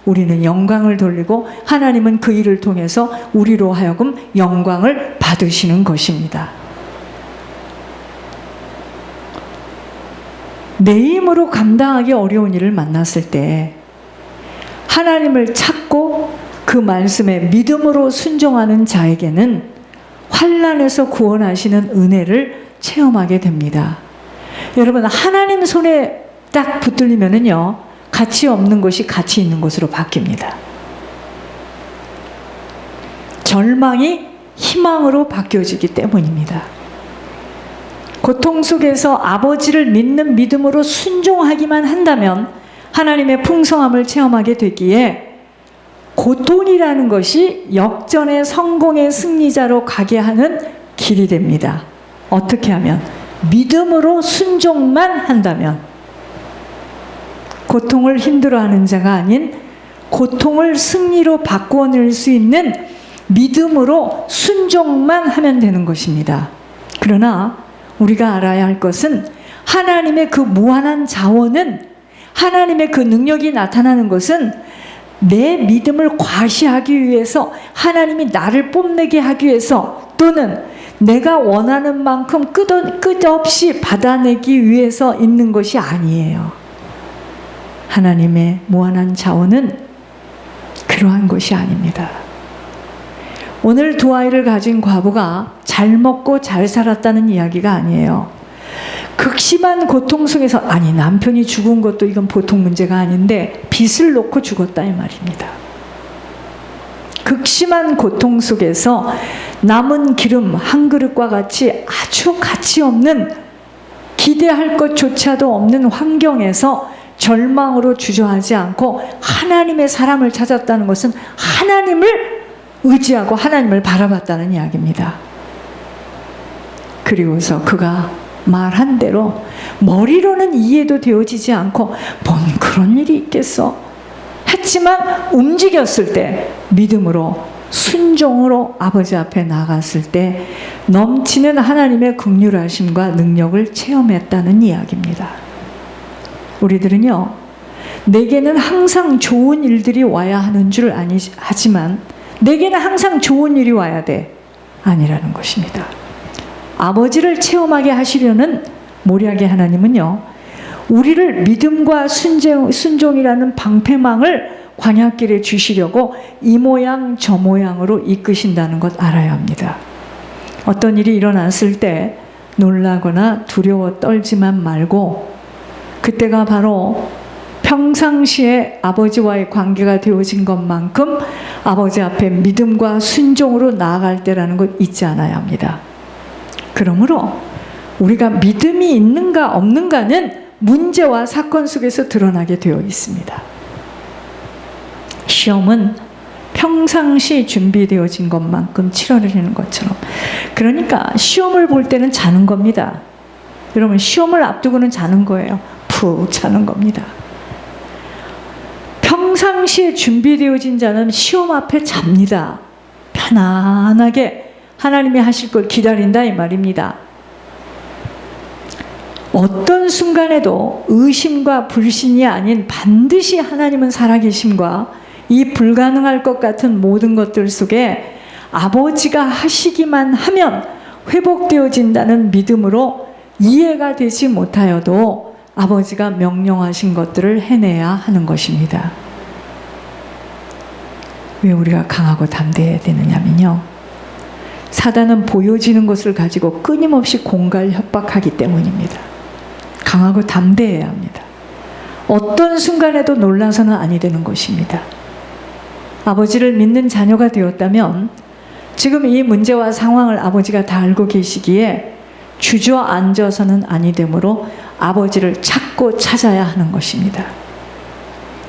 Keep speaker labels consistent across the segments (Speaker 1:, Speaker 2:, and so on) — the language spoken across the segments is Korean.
Speaker 1: 우리는 영광을 돌리고 하나님은 그 일을 통해서 우리로 하여금 영광을 받으시는 것입니다. 내 힘으로 감당하기 어려운 일을 만났을 때 하나님을 찾고 그 말씀에 믿음으로 순종하는 자에게는 환난에서 구원하시는 은혜를 체험하게 됩니다. 여러분, 하나님 손에 딱 붙들리면은요, 가치 없는 것이 가치 있는 것으로 바뀝니다. 절망이 희망으로 바뀌어지기 때문입니다. 고통 속에서 아버지를 믿는 믿음으로 순종하기만 한다면 하나님의 풍성함을 체험하게 되기에 고통이라는 것이 역전의 성공의 승리자로 가게 하는 길이 됩니다. 어떻게 하면? 믿음으로 순종만 한다면. 고통을 힘들어하는 자가 아닌 고통을 승리로 바꾸어낼 수 있는 믿음으로 순종만 하면 되는 것입니다. 그러나 우리가 알아야 할 것은 하나님의 그 무한한 자원은, 하나님의 그 능력이 나타나는 것은 내 믿음을 과시하기 위해서, 하나님이 나를 뽐내게 하기 위해서, 또는 내가 원하는 만큼 끝없이 받아내기 위해서 있는 것이 아니에요. 하나님의 무한한 자원은 그러한 것이 아닙니다. 오늘 두 아이를 가진 과부가 잘 먹고 잘 살았다는 이야기가 아니에요. 극심한 고통 속에서, 아니 남편이 죽은 것도 이건 보통 문제가 아닌데 빚을 놓고 죽었다 이 말입니다. 극심한 고통 속에서 남은 기름 한 그릇과 같이 아주 가치 없는, 기대할 것조차도 없는 환경에서 절망으로 주저하지 않고 하나님의 사람을 찾았다는 것은 하나님을 의지하고 하나님을 바라봤다는 이야기입니다. 그리고서 그가 말한 대로 머리로는 이해도 되어지지 않고 뭔 그런 일이 있겠어 했지만 움직였을 때, 믿음으로 순종으로 아버지 앞에 나갔을 때 넘치는 하나님의 긍휼하심과 능력을 체험했다는 이야기입니다. 우리들은요, 내게는 항상 좋은 일들이 와야 하는 줄 하지만 내게는 항상 좋은 일이 와야 돼, 아니라는 것입니다. 아버지를 체험하게 하시려는 모략의 하나님은요, 우리를 믿음과 순종이라는 방패망을 광야길에 주시려고 이 모양 저 모양으로 이끄신다는 것 알아야 합니다. 어떤 일이 일어났을 때 놀라거나 두려워 떨지만 말고, 그때가 바로 평상시에 아버지와의 관계가 되어진 것만큼 아버지 앞에 믿음과 순종으로 나아갈 때라는 것 잊지 않아야 합니다. 그러므로 우리가 믿음이 있는가 없는가는 문제와 사건 속에서 드러나게 되어 있습니다. 시험은 평상시 준비되어진 것만큼 치러내는 것처럼, 그러니까 시험을 볼 때는 자는 겁니다. 여러분, 시험을 앞두고는 자는 거예요. 푹 자는 겁니다. 평상시에 준비되어진 자는 시험 앞에 잡니다. 편안하게 하나님이 하실 걸 기다린다 이 말입니다. 어떤 순간에도 의심과 불신이 아닌 반드시 하나님은 살아계심과 이 불가능할 것 같은 모든 것들 속에 아버지가 하시기만 하면 회복되어진다는 믿음으로 이해가 되지 못하여도 아버지가 명령하신 것들을 해내야 하는 것입니다. 왜 우리가 강하고 담대해야 되느냐면요, 사단은 보여지는 것을 가지고 끊임없이 공갈 협박하기 때문입니다. 강하고 담대해야 합니다. 어떤 순간에도 놀라서는 아니 되는 것입니다. 아버지를 믿는 자녀가 되었다면 지금 이 문제와 상황을 아버지가 다 알고 계시기에 주저앉아서는 아니 되므로 아버지를 찾고 찾아야 하는 것입니다.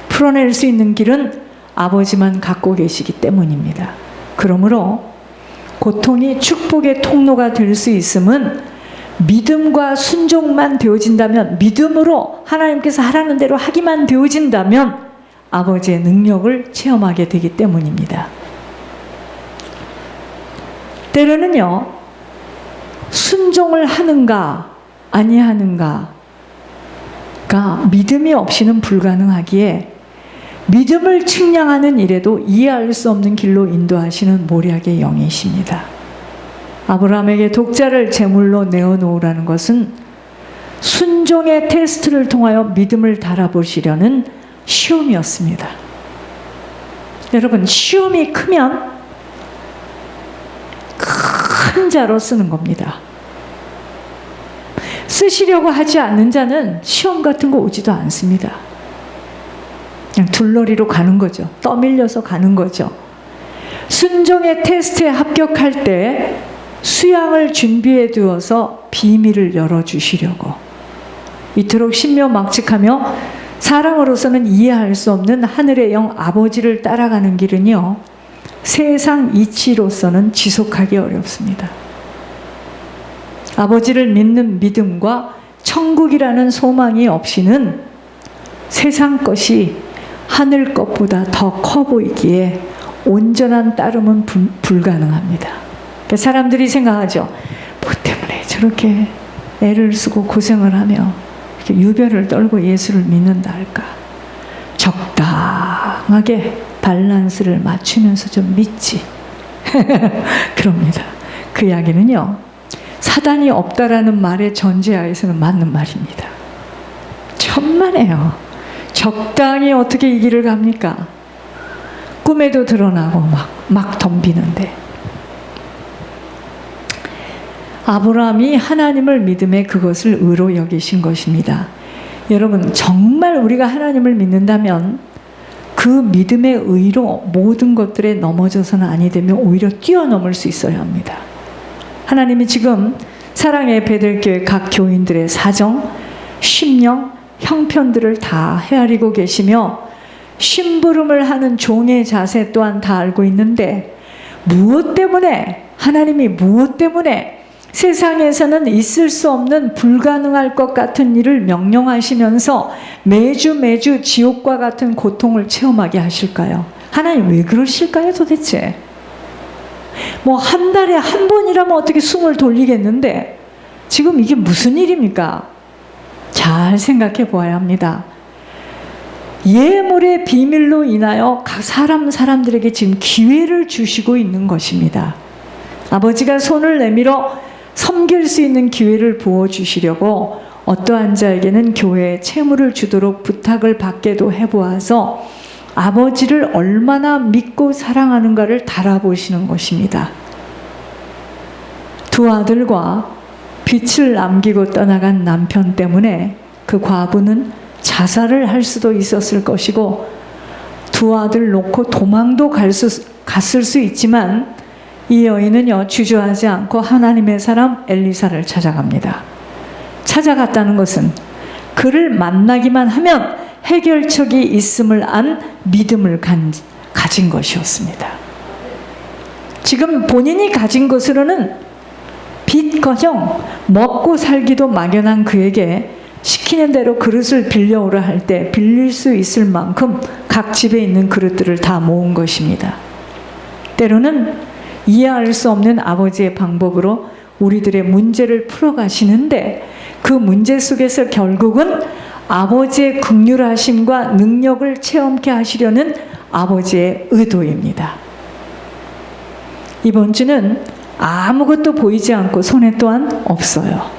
Speaker 1: 풀어낼 수 있는 길은 아버지만 갖고 계시기 때문입니다. 그러므로 고통이 축복의 통로가 될 수 있음은 믿음과 순종만 되어진다면, 믿음으로 하나님께서 하라는 대로 하기만 되어진다면 아버지의 능력을 체험하게 되기 때문입니다. 때로는요, 순종을 하는가 아니하는가가 믿음이 없이는 불가능하기에 믿음을 측량하는 일에도 이해할 수 없는 길로 인도하시는 모략의 영이십니다. 아브라함에게 독자를 제물로 내어놓으라는 것은 순종의 테스트를 통하여 믿음을 달아보시려는 시험이었습니다. 여러분, 시험이 크면 큰 자로 쓰는 겁니다. 쓰시려고 하지 않는 자는 시험 같은 거 오지도 않습니다. 그냥 둘러리로 가는 거죠. 떠밀려서 가는 거죠. 순종의 테스트에 합격할 때 수양을 준비해 두어서 비밀을 열어주시려고, 이토록 신묘막측하며 사람으로서는 이해할 수 없는 하늘의 영 아버지를 따라가는 길은요, 세상 이치로서는 지속하기 어렵습니다. 아버지를 믿는 믿음과 천국이라는 소망이 없이는 세상 것이 하늘 것보다 더 커 보이기에 온전한 따름은 불가능합니다. 그러니까 사람들이 생각하죠. 뭐 때문에 저렇게 애를 쓰고 고생을 하며 이렇게 유별을 떨고 예수를 믿는다 할까? 적당하게 밸런스를 맞추면서 좀 믿지. 그럽니다. 그 이야기는요, 사단이 없다라는 말의 전제하에서는 맞는 말입니다. 천만에요. 적당히 어떻게 이 길을 갑니까? 꿈에도 드러나고 막 덤비는데. 아브라함이 하나님을 믿음에 그것을 의로 여기신 것입니다. 여러분, 정말 우리가 하나님을 믿는다면 그 믿음의 의로 모든 것들에 넘어져서는 아니 되며 오히려 뛰어넘을 수 있어야 합니다. 하나님이 지금 사랑의 베델교회 각 교인들의 사정, 심령, 형편들을 다 헤아리고 계시며 심부름을 하는 종의 자세 또한 다 알고 있는데, 무엇 때문에, 하나님이 무엇 때문에 세상에서는 있을 수 없는 불가능할 것 같은 일을 명령하시면서 매주 지옥과 같은 고통을 체험하게 하실까요? 하나님 왜 그러실까요 도대체? 뭐 한 달에 한 번이라면 어떻게 숨을 돌리겠는데 지금 이게 무슨 일입니까? 잘 생각해 보아야 합니다. 예물의 비밀로 인하여 각 사람들에게 지금 기회를 주시고 있는 것입니다. 아버지가 손을 내밀어 섬길 수 있는 기회를 부어주시려고 어떠한 자에게는 교회에 채무를 주도록 부탁을 받게도 해보아서 아버지를 얼마나 믿고 사랑하는가를 달아보시는 것입니다. 두 아들과 빚을 남기고 떠나간 남편 때문에 그 과부는 자살을 할 수도 있었을 것이고, 두 아들 놓고 도망도 갔을 수 있지만 이 여인은요, 주저하지 않고 하나님의 사람 엘리사를 찾아갑니다. 찾아갔다는 것은 그를 만나기만 하면 해결책이 있음을 안 믿음을 가진 것이었습니다. 지금 본인이 가진 것으로는 빚커녕 먹고 살기도 막연한 그에게 시키는 대로 그릇을 빌려오라 할 때 빌릴 수 있을 만큼 각 집에 있는 그릇들을 다 모은 것입니다. 때로는 이해할 수 없는 아버지의 방법으로 우리들의 문제를 풀어가시는데, 그 문제 속에서 결국은 아버지의 긍휼하심과 능력을 체험케 하시려는 아버지의 의도입니다. 이번 주는 아무것도 보이지 않고 손에 또한 없어요.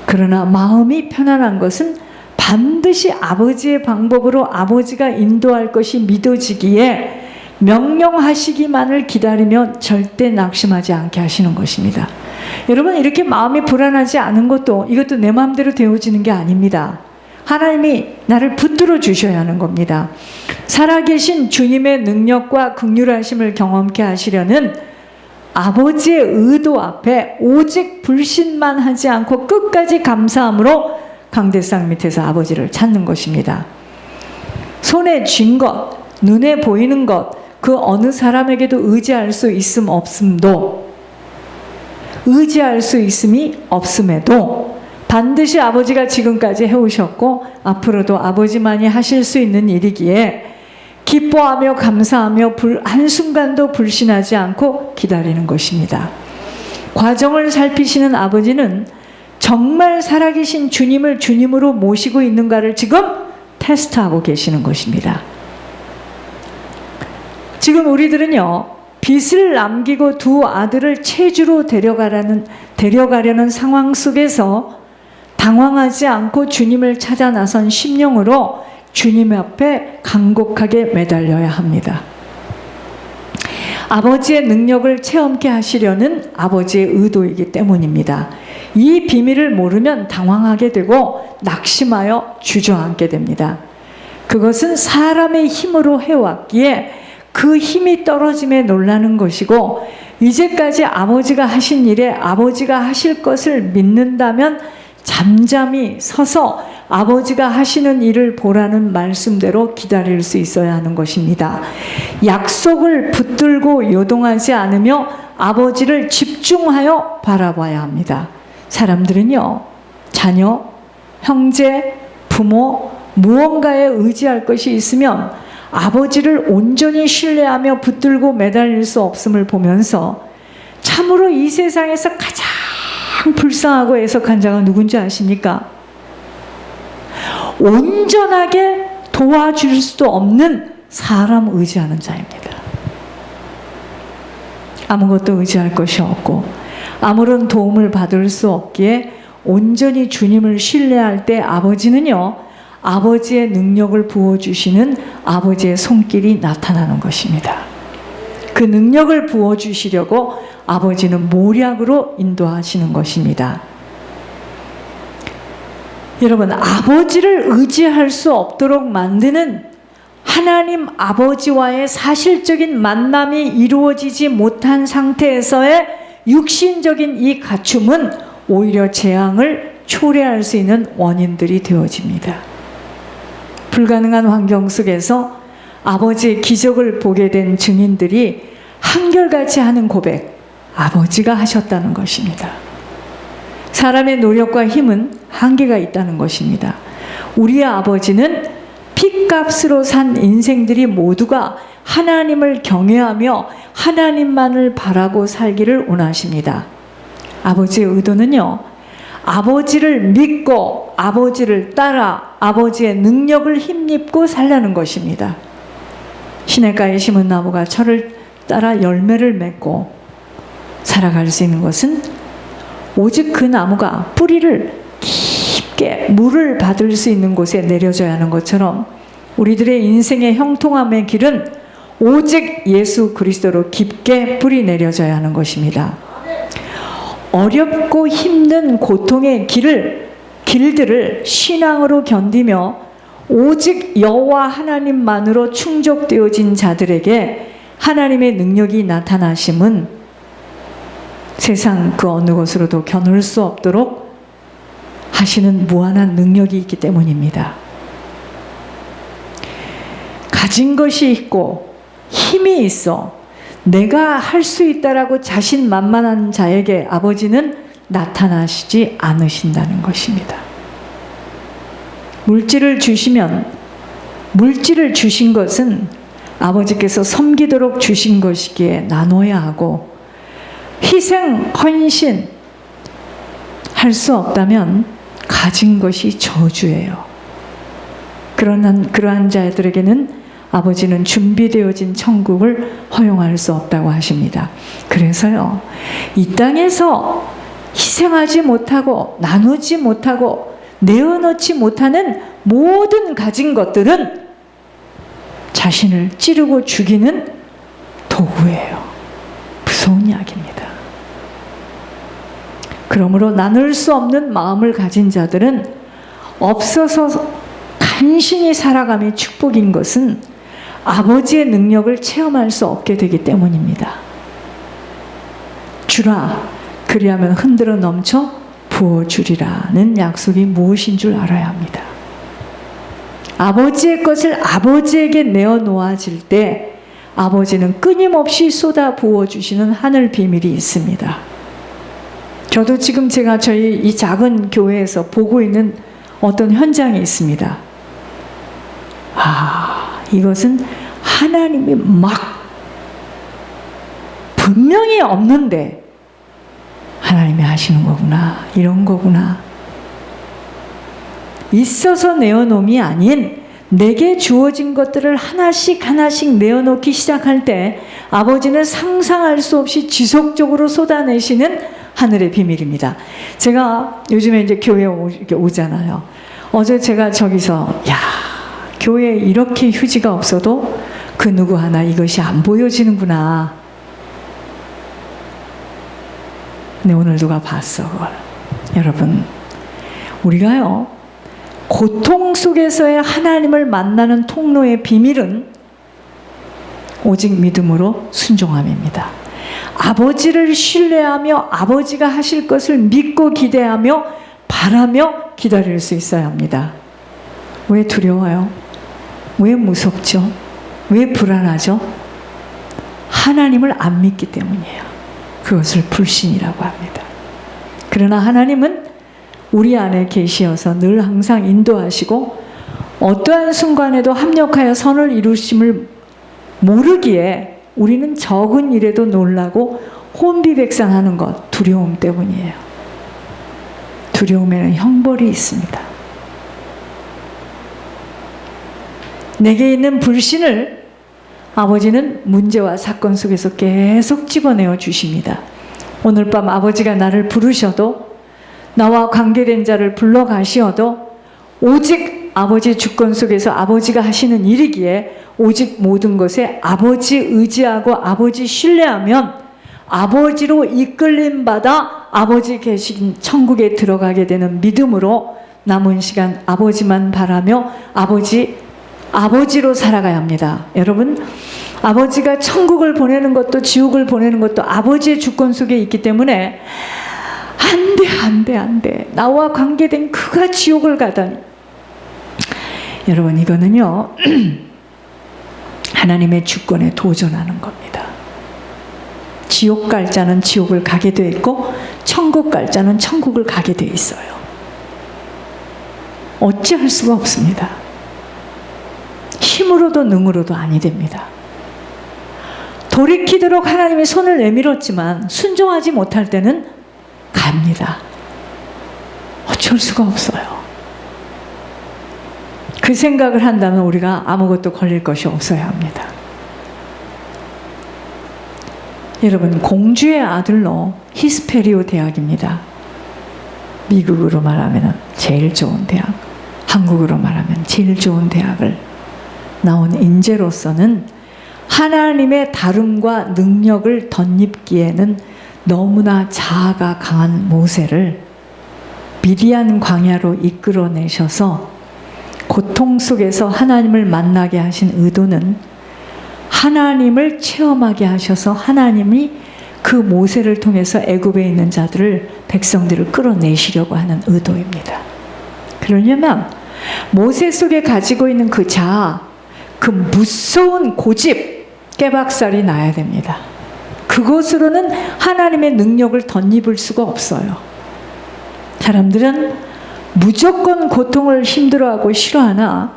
Speaker 1: 그러나 마음이 편안한 것은 반드시 아버지의 방법으로 아버지가 인도할 것이 믿어지기에 명령하시기만을 기다리며 절대 낙심하지 않게 하시는 것입니다. 여러분, 이렇게 마음이 불안하지 않은 것도, 이것도 내 마음대로 되어지는 게 아닙니다. 하나님이 나를 붙들어 주셔야 하는 겁니다. 살아계신 주님의 능력과 긍휼하심을 경험케 하시려는 아버지의 의도 앞에 오직 불신만 하지 않고 끝까지 감사함으로 강대상 밑에서 아버지를 찾는 것입니다. 손에 쥔 것, 눈에 보이는 것, 그 어느 사람에게도 의지할 수 있음 없음도, 의지할 수 있음이 없음에도 반드시 아버지가 지금까지 해오셨고 앞으로도 아버지만이 하실 수 있는 일이기에 기뻐하며 감사하며 한순간도 불신하지 않고 기다리는 것입니다. 과정을 살피시는 아버지는 정말 살아계신 주님을 주님으로 모시고 있는가를 지금 테스트하고 계시는 것입니다. 지금 우리들은요, 빚을 남기고 두 아들을 체주로 데려가려는 상황 속에서 당황하지 않고 주님을 찾아 나선 심령으로 주님 앞에 간곡하게 매달려야 합니다. 아버지의 능력을 체험케 하시려는 아버지의 의도이기 때문입니다. 이 비밀을 모르면 당황하게 되고 낙심하여 주저앉게 됩니다. 그것은 사람의 힘으로 해왔기에 그 힘이 떨어짐에 놀라는 것이고, 이제까지 아버지가 하신 일에 아버지가 하실 것을 믿는다면 잠잠히 서서 아버지가 하시는 일을 보라는 말씀대로 기다릴 수 있어야 하는 것입니다. 약속을 붙들고 요동하지 않으며 아버지를 집중하여 바라봐야 합니다. 사람들은요, 자녀, 형제, 부모, 무언가에 의지할 것이 있으면 아버지를 온전히 신뢰하며 붙들고 매달릴 수 없음을 보면서 참으로 이 세상에서 가장 불쌍하고 애석한 자가 누군지 아십니까? 온전하게 도와줄 수도 없는 사람 의지하는 자입니다. 아무것도 의지할 것이 없고 아무런 도움을 받을 수 없기에 온전히 주님을 신뢰할 때 아버지는요, 아버지의 능력을 부어주시는 아버지의 손길이 나타나는 것입니다. 그 능력을 부어주시려고 아버지는 모략으로 인도하시는 것입니다. 여러분, 아버지를 의지할 수 없도록 만드는 하나님 아버지와의 사실적인 만남이 이루어지지 못한 상태에서의 육신적인 이 갖춤은 오히려 재앙을 초래할 수 있는 원인들이 되어집니다. 불가능한 환경 속에서 아버지의 기적을 보게 된 증인들이 한결같이 하는 고백, 아버지가 하셨다는 것입니다. 사람의 노력과 힘은 한계가 있다는 것입니다. 우리의 아버지는 핏값으로 산 인생들이 모두가 하나님을 경외하며 하나님만을 바라고 살기를 원하십니다. 아버지의 의도는요, 아버지를 믿고 아버지를 따라 아버지의 능력을 힘입고 살라는 것입니다. 시냇가에 심은 나무가 철을 따라 열매를 맺고 살아갈 수 있는 것은 오직 그 나무가 뿌리를 깊게 물을 받을 수 있는 곳에 내려져야 하는 것처럼 우리들의 인생의 형통함의 길은 오직 예수 그리스도로 깊게 뿌리 내려져야 하는 것입니다. 어렵고 힘든 고통의 길들을 신앙으로 견디며 오직 여호와 하나님만으로 충족되어진 자들에게 하나님의 능력이 나타나심은 세상 그 어느 것으로도 겨눌 수 없도록 하시는 무한한 능력이 있기 때문입니다. 가진 것이 있고 힘이 있어 내가 할 수 있다라고 자신만만한 자에게 아버지는 나타나시지 않으신다는 것입니다. 물질을 주시면 물질을 주신 것은 아버지께서 섬기도록 주신 것이기에 나눠야 하고, 희생, 헌신 할 수 없다면 가진 것이 저주예요. 그러한 자들에게는 아버지는 준비되어진 천국을 허용할 수 없다고 하십니다. 그래서요, 이 땅에서 희생하지 못하고 나누지 못하고 내어놓지 못하는 모든 가진 것들은 자신을 찌르고 죽이는 도구예요. 무서운 이야기입니다. 그러므로 나눌 수 없는 마음을 가진 자들은 없어서 간신히 살아감이 축복인 것은 아버지의 능력을 체험할 수 없게 되기 때문입니다. 주라, 그리하면 흔들어 넘쳐 부어주리라는 약속이 무엇인 줄 알아야 합니다. 아버지의 것을 아버지에게 내어놓아질 때 아버지는 끊임없이 쏟아 부어주시는 하늘 비밀이 있습니다. 저도 지금 제가 저희 이 작은 교회에서 보고 있는 어떤 현장이 있습니다. 이것은 하나님이 막 분명히 없는데 하나님이 하시는 거구나, 이런 거구나. 있어서 내어놓음이 아닌 내게 주어진 것들을 하나씩 하나씩 내어놓기 시작할 때 아버지는 상상할 수 없이 지속적으로 쏟아내시는 하늘의 비밀입니다. 제가 요즘에 이제 교회에 이렇게 오잖아요. 어제 제가 저기서 교회에 이렇게 휴지가 없어도 그 누구 하나 이것이 안 보여지는구나. 근데 오늘 누가 봤어 그걸. 여러분, 우리가요 고통 속에서의 하나님을 만나는 통로의 비밀은 오직 믿음으로 순종함입니다. 아버지를 신뢰하며 아버지가 하실 것을 믿고 기대하며 바라며 기다릴 수 있어야 합니다. 왜 두려워요? 왜 무섭죠? 왜 불안하죠? 하나님을 안 믿기 때문이에요. 그것을 불신이라고 합니다. 그러나 하나님은 우리 안에 계시어서 늘 항상 인도하시고 어떠한 순간에도 합력하여 선을 이루심을 모르기에 우리는 적은 일에도 놀라고 혼비백산하는 것, 두려움 때문이에요. 두려움에는 형벌이 있습니다. 내게 있는 불신을 아버지는 문제와 사건 속에서 계속 집어내어 주십니다. 오늘 밤 아버지가 나를 부르셔도 나와 관계된 자를 불러가시어도 오직 아버지 주권 속에서 아버지가 하시는 일이기에 오직 모든 것에 아버지 의지하고 아버지 신뢰하면 아버지로 이끌림 받아 아버지 계신 천국에 들어가게 되는 믿음으로 남은 시간 아버지만 바라며 아버지로 살아가야 합니다. 여러분, 아버지가 천국을 보내는 것도 지옥을 보내는 것도 아버지의 주권 속에 있기 때문에 안 돼. 나와 관계된 그가 지옥을 가다니. 여러분, 이거는요 하나님의 주권에 도전하는 겁니다. 지옥 갈 자는 지옥을 가게 돼 있고 천국 갈 자는 천국을 가게 돼 있어요. 어찌할 수가 없습니다. 힘으로도 능으로도 아니 됩니다. 돌이키도록 하나님이 손을 내밀었지만 순종하지 못할 때는 갑니다. 어쩔 수가 없어요. 그 생각을 한다면 우리가 아무것도 걸릴 것이 없어야 합니다. 여러분, 공주의 아들로 히스페리오 대학입니다. 미국으로 말하면 제일 좋은 대학, 한국으로 말하면 제일 좋은 대학을 나온 인재로서는 하나님의 다름과 능력을 덧입기에는 너무나 자아가 강한 모세를 미디안 광야로 이끌어내셔서 고통 속에서 하나님을 만나게 하신 의도는 하나님을 체험하게 하셔서 하나님이 그 모세를 통해서 애굽에 있는 자들을, 백성들을 끌어내시려고 하는 의도입니다. 그러려면 모세 속에 가지고 있는 그 자아, 그 무서운 고집, 깨박살이 나야 됩니다. 그것으로는 하나님의 능력을 덧입을 수가 없어요. 사람들은 무조건 고통을 힘들어하고 싫어하나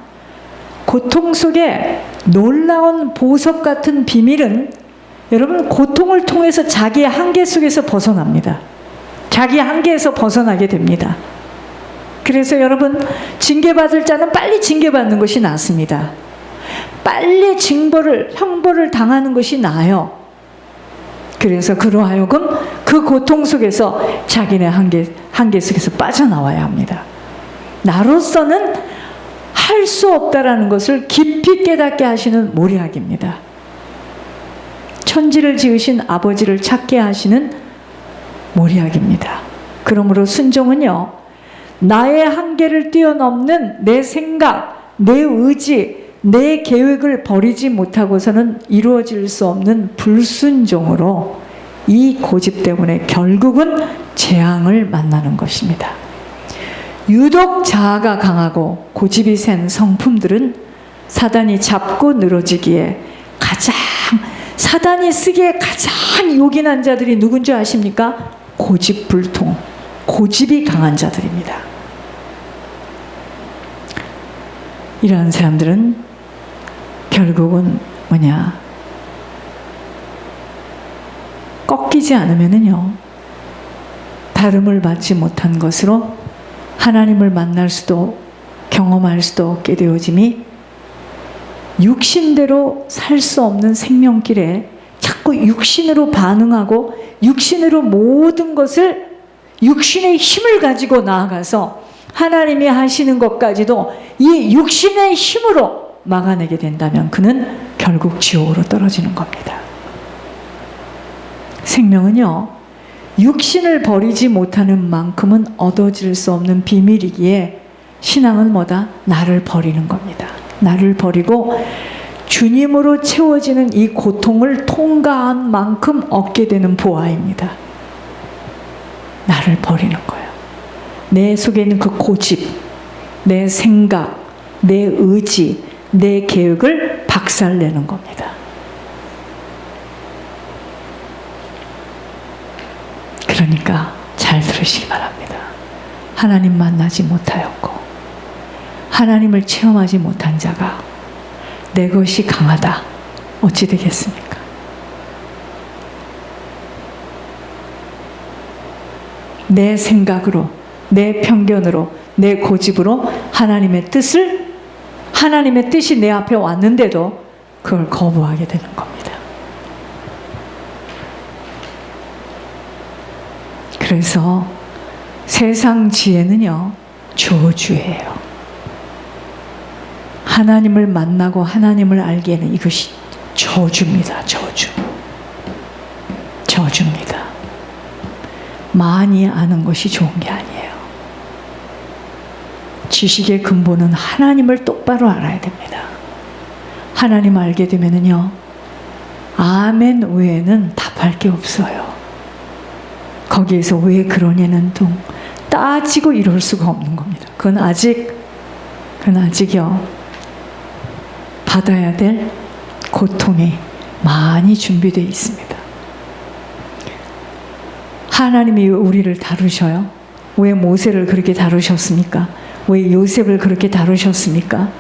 Speaker 1: 고통 속에 놀라운 보석 같은 비밀은 여러분 고통을 통해서 자기의 한계 속에서 벗어납니다. 자기 한계에서 벗어나게 됩니다. 그래서 여러분, 징계받을 자는 빨리 징계받는 것이 낫습니다. 빨리 형벌을 당하는 것이 나아요. 그래서 그러하여금 그 고통 속에서 자기네 한계 속에서 빠져나와야 합니다. 나로서는 할 수 없다라는 것을 깊이 깨닫게 하시는 모략입니다. 천지를 지으신 아버지를 찾게 하시는 모략입니다. 그러므로 순종은요, 나의 한계를 뛰어넘는 내 생각, 내 의지, 내 계획을 버리지 못하고서는 이루어질 수 없는 불순종으로 이 고집 때문에 결국은 재앙을 만나는 것입니다. 유독 자아가 강하고 고집이 센 성품들은 사단이 잡고 늘어지기에 사단이 쓰기에 가장 요긴한 자들이 누군지 아십니까? 고집불통, 고집이 강한 자들입니다. 이러한 사람들은 결국은 꺾이지 않으면은요, 다름을 받지 못한 것으로 하나님을 만날 수도 경험할 수도 없게 되어짐이 육신대로 살 수 없는 생명길에 자꾸 육신으로 반응하고 육신으로 모든 것을 육신의 힘을 가지고 나아가서 하나님이 하시는 것까지도 이 육신의 힘으로 막아내게 된다면 그는 결국 지옥으로 떨어지는 겁니다. 생명은요, 육신을 버리지 못하는 만큼은 얻어질 수 없는 비밀이기에 신앙은 뭐다? 나를 버리는 겁니다. 나를 버리고 주님으로 채워지는 이 고통을 통과한 만큼 얻게 되는 보화입니다. 나를 버리는 거예요. 내 속에 있는 그 고집, 내 생각, 내 의지, 내 계획을 박살내는 겁니다. 그러니까 잘 들으시기 바랍니다. 하나님 만나지 못하였고 하나님을 체험하지 못한 자가 내 것이 강하다 어찌 되겠습니까? 내 생각으로, 내 편견으로, 내 고집으로 하나님의 뜻이 내 앞에 왔는데도 그걸 거부하게 되는 겁니다. 그래서 세상 지혜는요, 저주예요. 하나님을 만나고 하나님을 알기에는 이것이 저주입니다. 저주입니다. 많이 아는 것이 좋은 게 아니에요. 지식의 근본은 하나님을 똑바로 알아야 됩니다. 하나님 알게 되면은요, 아멘 외에는 답할 게 없어요. 거기에서 왜 그러냐는 둥 따지고 이럴 수가 없는 겁니다. 그건 아직요, 받아야 될 고통이 많이 준비되어 있습니다. 하나님이 우리를 다루셔요? 왜 모세를 그렇게 다루셨습니까? 왜 요셉을 그렇게 다루셨습니까?